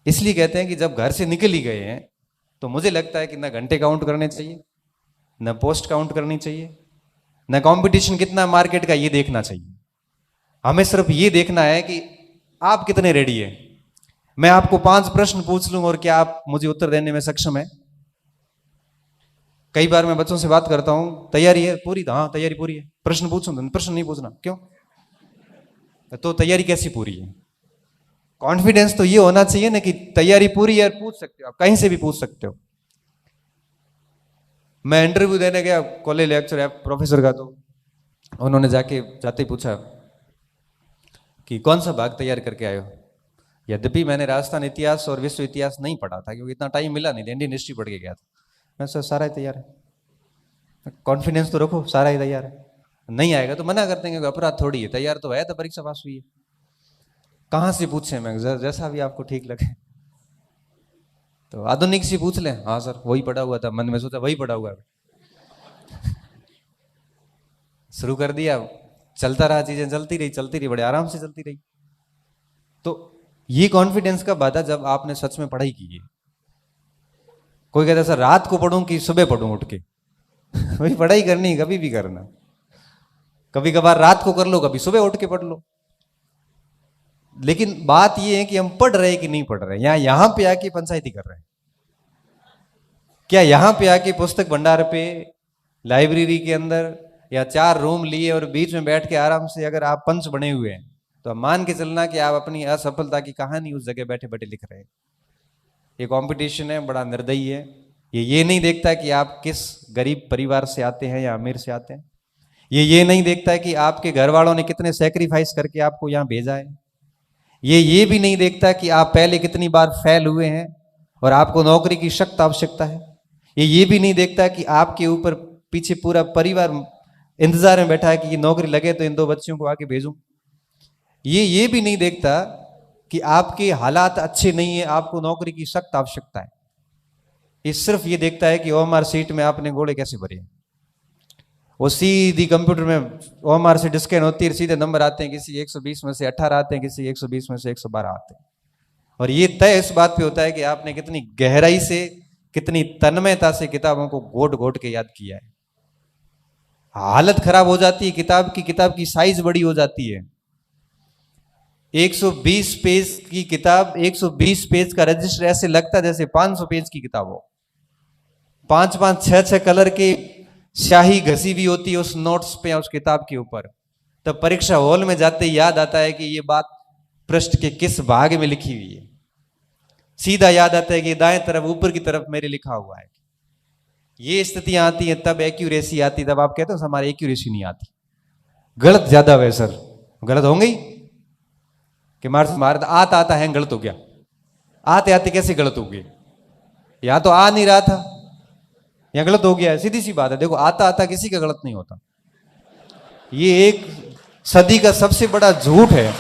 इसलिए कहते हैं कि जब घर से निकल ही गए हैं तो मुझे लगता है कि ना घंटे काउंट करने चाहिए, न पोस्ट काउंट करनी चाहिए, न कंपटीशन कितना मार्केट का ये देखना चाहिए। हमें सिर्फ ये देखना है कि आप कितने रेडी है। मैं आपको 5 प्रश्न पूछ लूं और क्या आप मुझे उत्तर देने में सक्षम है? कई बार मैं बच्चों से बात करता हूं, तैयारी है पूरी? हाँ तैयारी पूरी है। प्रश्न पूछूं? प्रश्न नहीं पूछना। क्यों? तो तैयारी कैसी पूरी है? कॉन्फिडेंस तो ये होना चाहिए ना कि तैयारी पूरी है, पूछ सकते हो, आप कहीं से भी पूछ सकते हो। मैं इंटरव्यू देने गया कॉलेज लेक्चर है प्रोफेसर का, तो उन्होंने जाते ही पूछा कि कौन सा भाग तैयार करके आए हो। यद्यपि मैंने राजस्थान इतिहास और विश्व इतिहास नहीं पढ़ा था क्योंकि इतना टाइम मिला नहीं, इंडियन हिस्ट्री पढ़ के गया था। मैं सर सारा ही तैयार है। कॉन्फिडेंस तो रखो, सारा ही तैयार है। नहीं आएगा तो मना कर देंगे, अपराध थोड़ी है, तैयार तो है, तो परीक्षा पास हुई है। कहाँ से पूछे? मैं जैसा भी आपको ठीक लगे। तो आधुनिक सी पूछ लें। हाँ सर वही पढ़ा हुआ था, मन में सोचा वही पढ़ा हुआ है। शुरू कर दिया, चलता रहा, चीजें चलती रही, बड़े आराम से चलती रही। तो ये कॉन्फिडेंस का बाधा जब आपने सच में पढ़ाई की है। कोई कहता है सर रात को पढ़ूं कि सुबह पढ़ूं उठ के? वही पढ़ाई करनी, कभी भी करना। कभी कभार रात को कर लो, कभी सुबह उठ के पढ़ लो। लेकिन बात यह है कि हम पढ़ रहे कि नहीं पढ़ रहे। यहां पे आके पंचायती कर रहे हैं क्या? यहां पे आके पुस्तक भंडार पे, लाइब्रेरी के अंदर, या 4 रूम लिए और बीच में बैठ के आराम से अगर आप पंच बने हुए हैं तो आप मान के चलना कि आप अपनी असफलता की कहानी उस जगह बैठे बैठे लिख रहे हैं। ये कंपटीशन है, बड़ा निर्दयी है। ये नहीं देखता कि आप किस गरीब परिवार से आते हैं या अमीर से आते हैं। ये नहीं देखता कि आपके घर वालों ने कितने सेक्रीफाइस करके आपको यहां भेजा है। ये भी नहीं देखता कि आप पहले कितनी बार फेल हुए हैं और आपको नौकरी की सख्त आवश्यकता है। ये भी नहीं देखता कि आपके ऊपर पीछे पूरा परिवार इंतजार में बैठा है कि ये नौकरी लगे तो इन 2 बच्चों को आके भेजूं। ये भी नहीं देखता कि आपके हालात अच्छे नहीं है, आपको नौकरी की सख्त आवश्यकता है। ये सिर्फ ये देखता है कि ओएमआर सीट में आपने घोड़े कैसे भरे। वो सीधी कंप्यूटर में ओएमआर सीट स्कैन होती है, सीधे नंबर आते हैं, किसी 120 में से 18 आते हैं, किसी 120 में से 112 आते हैं। और ये तय इस बात पे होता है कि आपने कितनी गहराई से, कितनी तन्मयता से किताबों को घोट घोट के याद किया है। हालत खराब हो जाती है किताब की साइज बड़ी हो जाती है। 120 पेज की किताब, 120 पेज का रजिस्टर ऐसे लगता है जैसे 500 पेज की किताब हो। 5-5, 6-6 कलर की स्याही घसी भी होती है उस नोट्स पे या उस किताब के ऊपर। तब परीक्षा हॉल में जाते याद आता है कि ये बात पृष्ठ के किस भाग में लिखी हुई है। सीधा याद आता है कि दाएं तरफ ऊपर की तरफ मेरे लिखा हुआ है। ये स्थितियां आती हैं तब एक्यूरेसी आती, तब आप कहते हो हमारी एक्यूरेसी नहीं आती, गलत ज्यादा हुए सर। गलत होंगे ही कि मार आता आता है गलत हो गया। आते आते कैसे गलत हो गए? या तो आ नहीं रहा था या गलत हो गया है, सीधी सी बात है। देखो आता आता किसी का गलत नहीं होता। ये एक सदी का सबसे बड़ा झूठ है।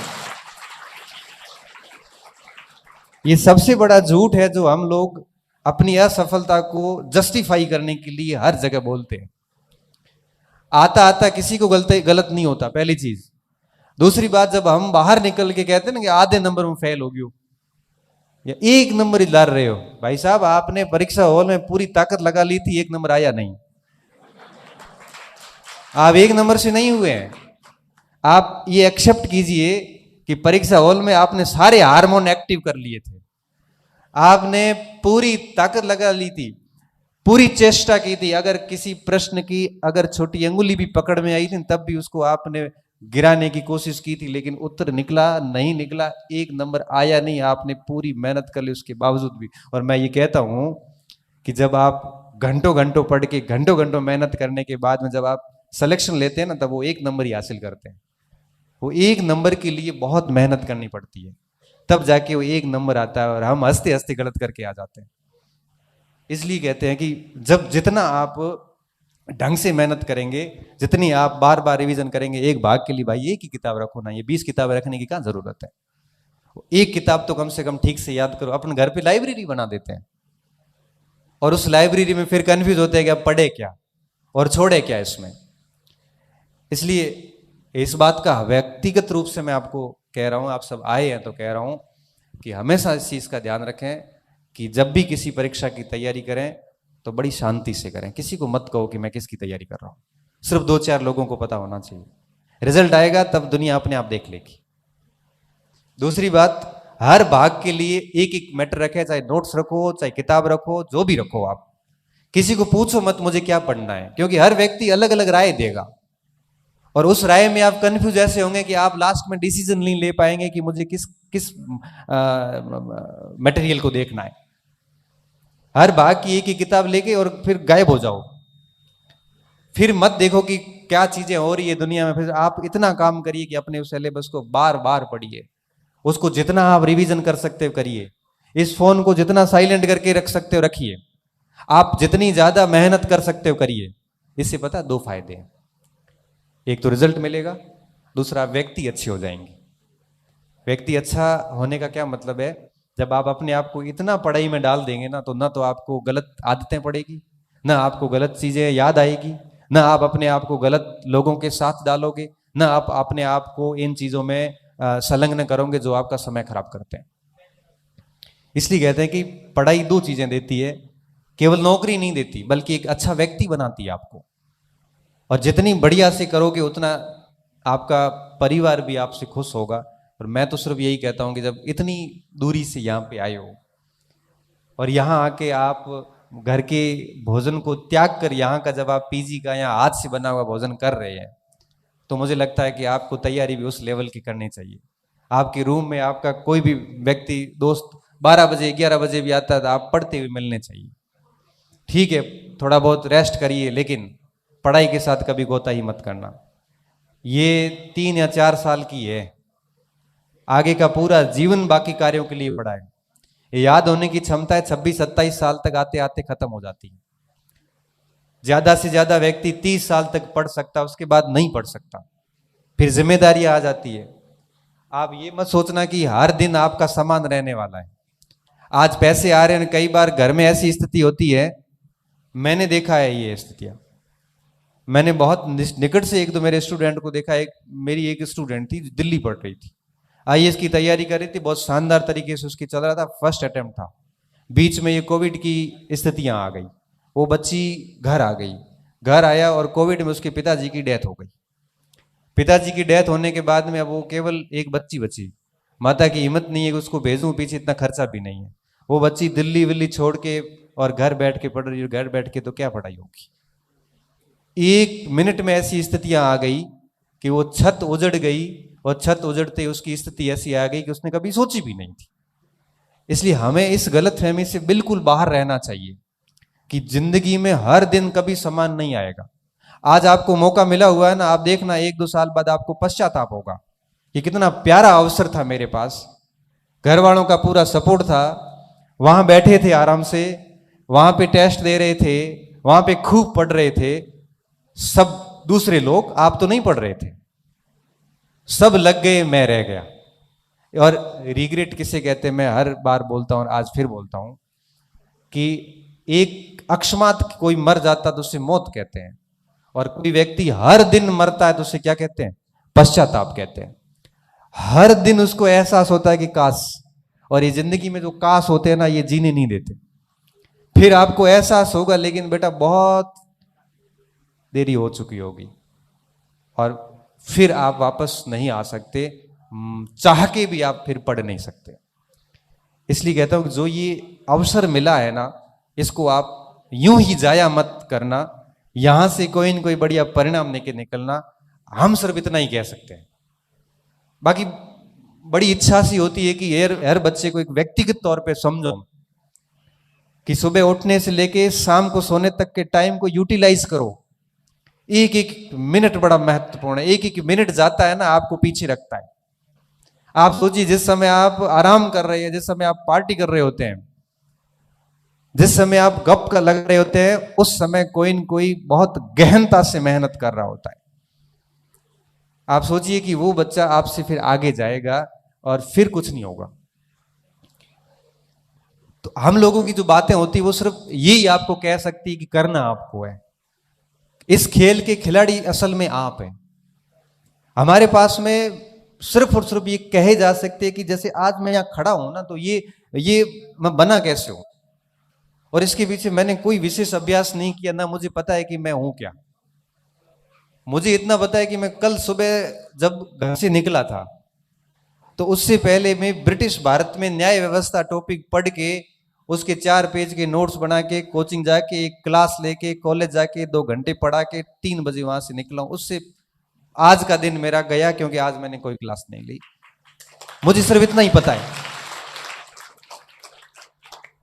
ये सबसे बड़ा झूठ है जो हम लोग अपनी असफलता को जस्टिफाई करने के लिए हर जगह बोलते हैं। आता आता किसी को गलत नहीं होता, पहली चीज। दूसरी बात, जब हम बाहर निकल के कहते हैं ना कि आधे नंबर में फेल हो गयो या 1 नंबर ही ला रहे हो, भाई साहब आपने परीक्षा हॉल में पूरी ताकत लगा ली थी, 1 नंबर आया नहीं। आप 1 नंबर से नहीं हुए हैं। आप ये एक्सेप्ट कीजिए कि परीक्षा हॉल में आपने सारे हार्मोन एक्टिव कर लिए थे, आपने पूरी ताकत लगा ली थी, पूरी चेष्टा की थी। अगर किसी प्रश्न की अगर छोटी अंगुली भी पकड़ में आई थी तब भी उसको आपने गिराने की कोशिश की थी, लेकिन उत्तर निकला नहीं निकला, 1 नंबर आया नहीं। आपने पूरी मेहनत कर ली उसके बावजूद भी। और मैं ये कहता हूं कि जब आप घंटों घंटों पढ़ के, घंटों घंटों मेहनत करने के बाद में जब आप सिलेक्शन लेते हैं ना, तब वो 1 नंबर ही हासिल करते हैं। वो 1 नंबर के लिए बहुत मेहनत करनी पड़ती है, तब जाके वो 1 नंबर आता है और हम हंसते हंसते गलत करके आ जाते हैं। इसलिए कहते हैं कि जब जितना आप ढंग से मेहनत करेंगे, जितनी आप बार बार रिवीजन करेंगे, एक भाग के लिए भाई 1 ही किताब रखो ना, ये 20 किताबें रखने की क्या जरूरत है। 1 किताब तो कम से कम ठीक से याद करो। अपने घर पे लाइब्रेरी बना देते हैं और उस लाइब्रेरी में फिर कंफ्यूज होते हैं कि अब पढ़े क्या और छोड़े क्या इसमें। इसलिए इस बात का व्यक्तिगत रूप से मैं आपको कह रहा हूं, आप सब आए हैं तो कह रहा हूं, कि हमेशा इस चीज़ का ध्यान रखें कि जब भी किसी परीक्षा की तैयारी करें तो बड़ी शांति से करें। किसी को मत कहो कि मैं किसकी तैयारी कर रहा हूँ, सिर्फ 2-4 लोगों को पता होना चाहिए। रिजल्ट आएगा तब दुनिया अपने आप देख लेगी। दूसरी बात, हर भाग के लिए एक एक मैटर रखे, चाहे नोट्स रखो, चाहे किताब रखो, जो भी रखो। आप किसी को पूछो मत मुझे क्या पढ़ना है, क्योंकि हर व्यक्ति अलग अलग राय देगा और उस राय में आप कंफ्यूज ऐसे होंगे कि आप लास्ट में डिसीजन नहीं ले पाएंगे कि मुझे किस किस मटेरियल को देखना है। हर भाग की एक ही किताब लेके और फिर गायब हो जाओ। फिर मत देखो कि क्या चीजें हो रही है दुनिया में। फिर आप इतना काम करिए कि अपने उस सिलेबस को बार बार पढ़िए, उसको जितना आप रिवीजन कर सकते हो करिए, इस फोन को जितना साइलेंट करके रख सकते हो रखिए, आप जितनी ज्यादा मेहनत कर सकते हो करिए। इससे पता 2 फायदे हैं, एक तो रिजल्ट मिलेगा, दूसरा व्यक्ति अच्छे हो जाएंगे। व्यक्ति अच्छा होने का क्या मतलब है, जब आप अपने आप को इतना पढ़ाई में डाल देंगे ना, तो ना तो आपको गलत आदतें पड़ेगी, ना आपको गलत चीजें याद आएगी, ना आप अपने आप को गलत लोगों के साथ डालोगे, ना आप अपने आप को इन चीजों में संलग्न करोगे जो आपका समय खराब करते हैं। इसलिए कहते हैं कि पढ़ाई 2 चीजें देती है, केवल नौकरी नहीं देती बल्कि एक अच्छा व्यक्ति बनाती है आपको। और जितनी बढ़िया से करोगे उतना आपका परिवार भी आपसे खुश होगा। और मैं तो सिर्फ यही कहता हूं कि जब इतनी दूरी से यहाँ पे आए हो और यहाँ आके आप घर के भोजन को त्याग कर यहाँ का जब आप पीजी का या हाथ से बना हुआ भोजन कर रहे हैं, तो मुझे लगता है कि आपको तैयारी भी उस लेवल की करनी चाहिए। आपके रूम में आपका कोई भी व्यक्ति दोस्त 12 बजे 11 बजे भी आता है तो आप पढ़ते हुए मिलने चाहिए। ठीक है, थोड़ा बहुत रेस्ट करिए, लेकिन पढ़ाई के साथ कभी कोताही मत करना। ये 3 या 4 साल की है, आगे का पूरा जीवन बाकी कार्यों के लिए पढ़ा है। ये याद होने की क्षमता है 26-27 साल तक आते आते खत्म हो जाती है। ज्यादा से ज्यादा व्यक्ति 30 साल तक पढ़ सकता है, उसके बाद नहीं पढ़ सकता, फिर जिम्मेदारी आ जाती है। आप ये मत सोचना कि हर दिन आपका समान रहने वाला है। आज पैसे आ रहे हैं, कई बार घर में ऐसी स्थिति होती है, मैंने देखा है ये स्थितियां, मैंने बहुत निकट से 1-2 मेरे स्टूडेंट को देखा। मेरी एक स्टूडेंट थी, दिल्ली पढ़ रही थी, आईएएस की तैयारी कर रही थी, बहुत शानदार तरीके से उसकी चल रहा था, फर्स्ट अटेम्प्ट था। बीच में ये कोविड की स्थितियां आ गई, वो बच्ची घर आ गई। घर आया और कोविड में उसके पिताजी की डेथ हो गई। पिताजी की डेथ होने के बाद में अब वो केवल एक बच्ची बची। माता की हिम्मत नहीं है कि उसको भेजूं, पीछे इतना खर्चा भी नहीं है। वो बच्ची दिल्ली विल्ली छोड़ के और घर बैठ के पढ़ रही है। घर बैठ के तो क्या पढ़ाई होगी। 1 मिनट में ऐसी स्थितियां आ गई कि वो छत उजड़ गई, और छत उजड़ते उसकी स्थिति ऐसी आ गई कि उसने कभी सोची भी नहीं थी। इसलिए हमें इस गलतफहमी से बिल्कुल बाहर रहना चाहिए कि जिंदगी में हर दिन कभी समान नहीं आएगा। आज आपको मौका मिला हुआ है ना, आप देखना 1-2 साल बाद आपको पश्चाताप होगा कि कितना प्यारा अवसर था मेरे पास, घर वालों का पूरा सपोर्ट था, वहां बैठे थे आराम से, वहां पे टेस्ट दे रहे थे, वहां पे खूब पढ़ रहे थे सब दूसरे लोग, आप तो नहीं पढ़ रहे थे। सब लग गए, मैं रह गया। और रिग्रेट किसे कहते हैं, मैं हर बार बोलता हूं और आज फिर बोलता हूं कि एक अकस्मात कोई मर जाता तो उसे मौत कहते हैं, और कोई व्यक्ति हर दिन मरता है तो उसे क्या कहते हैं, पश्चाताप कहते हैं। हर दिन उसको एहसास होता है कि काश, और ये जिंदगी में जो काश होते हैं ना, ये जीने नहीं देते। फिर आपको एहसास होगा, लेकिन बेटा बहुत देरी हो चुकी होगी, और फिर आप वापस नहीं आ सकते, चाह के भी आप फिर पढ़ नहीं सकते। इसलिए कहता हूं कि जो ये अवसर मिला है ना, इसको आप यूं ही जाया मत करना। यहां से कोई न कोई बढ़िया परिणाम लेके निकलना, हम सिर्फ इतना ही कह सकते हैं। बाकी बड़ी इच्छा सी होती है कि हर बच्चे को एक व्यक्तिगत तौर पे समझो कि सुबह उठने से लेके शाम को सोने तक के टाइम को यूटिलाइज करो। एक एक मिनट बड़ा महत्वपूर्ण है। एक एक मिनट जाता है ना, आपको पीछे रखता है। आप सोचिए, जिस समय आप आराम कर रहे हैं, जिस समय आप पार्टी कर रहे होते हैं, जिस समय आप गप का लग रहे होते हैं, उस समय कोई न कोई बहुत गहनता से मेहनत कर रहा होता है। आप सोचिए कि वो बच्चा आपसे फिर आगे जाएगा और फिर कुछ नहीं होगा। तो हम लोगों की जो बातें होती है वो सिर्फ यही आपको कह सकती है कि करना आपको है। इस खेल के खिलाड़ी असल में आप हैं। हमारे पास में सिर्फ और सिर्फ ये कहे जा सकते हैं कि जैसे आज मैं यहाँ खड़ा हूं ना, तो ये मैं बना कैसे हूं, और इसके पीछे मैंने कोई विशेष अभ्यास नहीं किया, ना मुझे पता है कि मैं हूं क्या। मुझे इतना पता है कि मैं कल सुबह जब घर से निकला था, तो उससे पहले मैं ब्रिटिश भारत में न्याय व्यवस्था टॉपिक पढ़ के उसके 4 पेज के नोट्स बना के कोचिंग जाके एक क्लास लेके कॉलेज जाके 2 घंटे पढ़ा के 3 बजे वहां से निकला हूं। उससे आज का दिन मेरा गया, क्योंकि आज मैंने कोई क्लास नहीं ली। मुझे सिर्फ इतना ही पता है।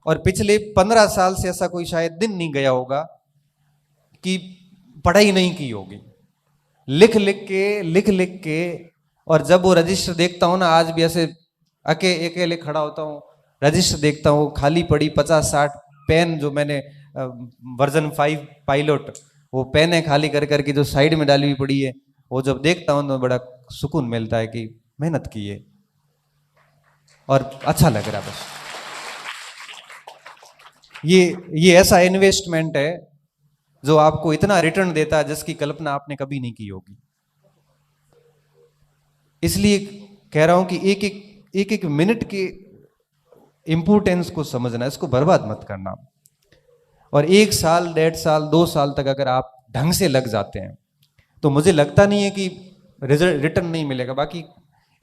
और पिछले 15 साल से ऐसा कोई शायद दिन नहीं गया होगा कि पढ़ाई नहीं की होगी। लिख लिख के और जब वो रजिस्टर देखता हूं ना, आज भी ऐसे अकेले खड़ा होता हूं, रजिस्टर देखता हूं, खाली पड़ी 50-60 पेन जो मैंने वर्जन 5 पायलट वो पेन है खाली कर करके जो साइड में डाली हुई पड़ी है, वो जब देखता हूं तो बड़ा सुकून मिलता है कि मेहनत की है और अच्छा लग रहा है। बस ये ऐसा इन्वेस्टमेंट है जो आपको इतना रिटर्न देता है जिसकी कल्पना आपने कभी नहीं की होगी। इसलिए कह रहा हूं कि एक एक मिनट के इंपोर्टेंस को समझना, इसको बर्बाद मत करना। और 1 साल 1.5 साल 2 साल तक अगर आप ढंग से लग जाते हैं तो मुझे लगता नहीं है कि रिजल्ट रिटर्न नहीं मिलेगा। बाकी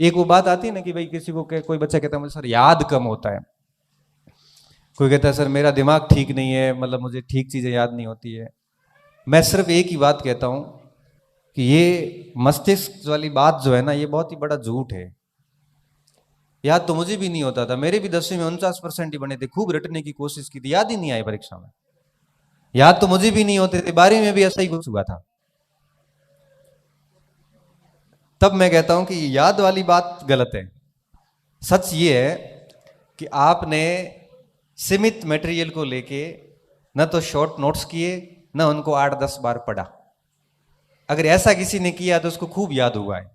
एक वो बात आती है ना कि भाई किसी को कोई बच्चा कहता है मुझे सर याद कम होता है, कोई कहता है सर मेरा दिमाग ठीक नहीं है, मतलब मुझे ठीक चीजें याद नहीं होती है। मैं सिर्फ एक ही बात कहता हूं कि ये मस्तिष्क वाली बात जो है ना, ये बहुत ही बड़ा झूठ है। याद तो मुझे भी नहीं होता था, मेरे भी 10वीं में 49% ही बने थे, खूब रटने की कोशिश की थी, याद ही नहीं आई परीक्षा में। याद तो मुझे भी नहीं होते थे, 12वीं में भी ऐसा ही कुछ हुआ था। तब मैं कहता हूं कि याद वाली बात गलत है। सच ये है कि आपने सीमित मटेरियल को लेके न तो शॉर्ट नोट्स किए, न उनको 8-10 बार पढ़ा। अगर ऐसा किसी ने किया तो उसको खूब याद हुआ है।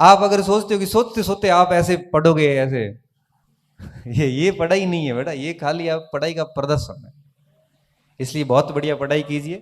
आप अगर सोचते हो कि सोचते सोचते आप ऐसे पढ़ोगे ऐसे, ये पढ़ाई नहीं है बेटा, ये खाली आप पढ़ाई का प्रदर्शन है। इसलिए बहुत बढ़िया पढ़ाई कीजिए।